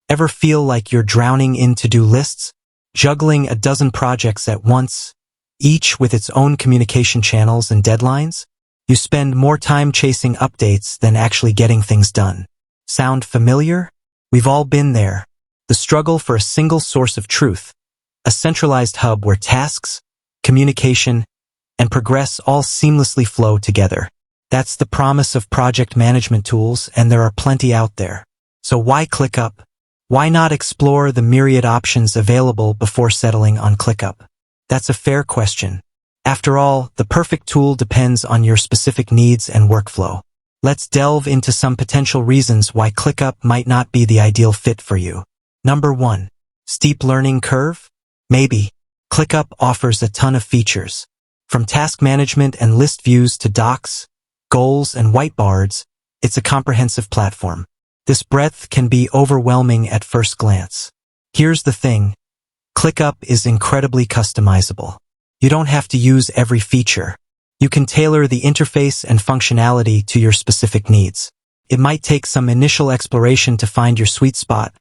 Ever feel like you're drowning in to-do lists, juggling a dozen projects at once, each with its own communication channels and deadlines? You spend more time chasing updates than actually getting things done. Sound familiar? We've all been there. The struggle for a single source of truth, a centralized hub where tasks, communication, and progress all seamlessly flow together. That's the promise of project management tools, and there are plenty out there. So why ClickUp? Why not explore the myriad options available before settling on ClickUp? That's a fair question. After all, the perfect tool depends on your specific needs and workflow. Let's delve into some potential reasons why ClickUp might not be the ideal fit for you. Number 1. Steep learning curve? Maybe. ClickUp offers a ton of features. From task management and list views to docs, goals, and whiteboards, it's a comprehensive platform. This breadth can be overwhelming at first glance. Here's the thing. ClickUp is incredibly customizable. You don't have to use every feature. You can tailor the interface and functionality to your specific needs. It might take some initial exploration to find your sweet spot,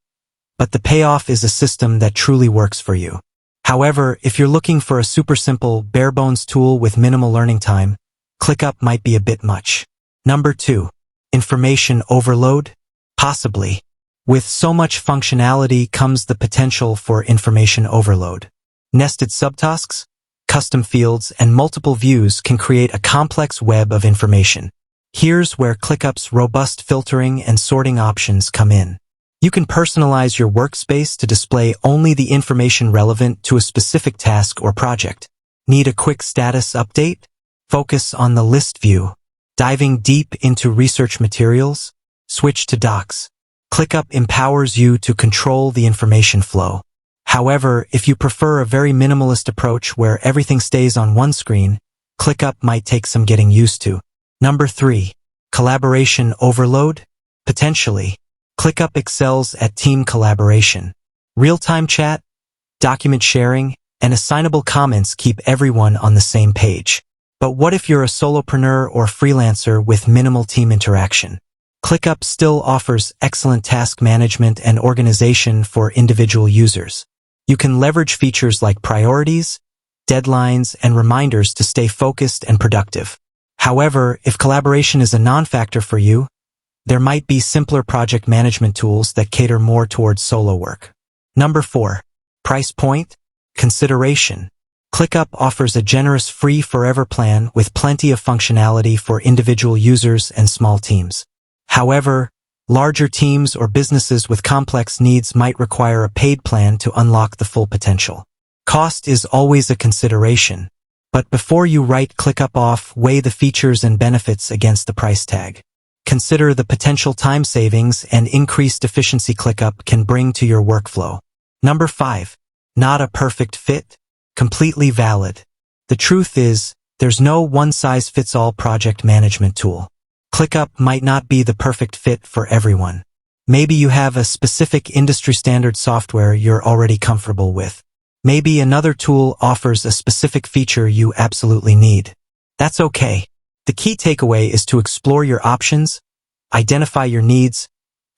but the payoff is a system that truly works for you. However, if you're looking for a super simple, bare-bones tool with minimal learning time, ClickUp might be a bit much. Number 2. Information overload? Possibly. With so much functionality comes the potential for information overload. Nested subtasks, custom fields, and multiple views can create a complex web of information. Here's where ClickUp's robust filtering and sorting options come in. You can personalize your workspace to display only the information relevant to a specific task or project. Need a quick status update? Focus on the list view. Diving deep into research materials? Switch to docs. ClickUp empowers you to control the information flow. However, if you prefer a very minimalist approach where everything stays on one screen, ClickUp might take some getting used to. Number 3. Collaboration overload? Potentially. ClickUp excels at team collaboration. Real-time chat, document sharing, and assignable comments keep everyone on the same page. But what if you're a solopreneur or freelancer with minimal team interaction? ClickUp still offers excellent task management and organization for individual users. You can leverage features like priorities, deadlines, and reminders to stay focused and productive. However, if collaboration is a non-factor for you, there might be simpler project management tools that cater more towards solo work. Number 4. Price point? Consideration. ClickUp offers a generous free forever plan with plenty of functionality for individual users and small teams. However, larger teams or businesses with complex needs might require a paid plan to unlock the full potential. Cost is always a consideration, but before you write ClickUp off, weigh the features and benefits against the price tag. Consider the potential time savings and increased efficiency ClickUp can bring to your workflow. Number 5. Not a perfect fit? Completely valid. The truth is, there's no one-size-fits-all project management tool. ClickUp might not be the perfect fit for everyone. Maybe you have a specific industry-standard software you're already comfortable with. Maybe another tool offers a specific feature you absolutely need. That's okay. The key takeaway is to explore your options, identify your needs,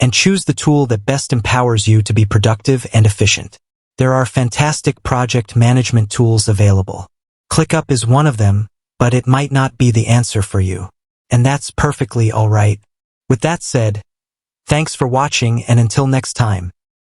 and choose the tool that best empowers you to be productive and efficient. There are fantastic project management tools available. ClickUp is one of them, but it might not be the answer for you. And that's perfectly all right. With that said, thanks for watching, and until next time.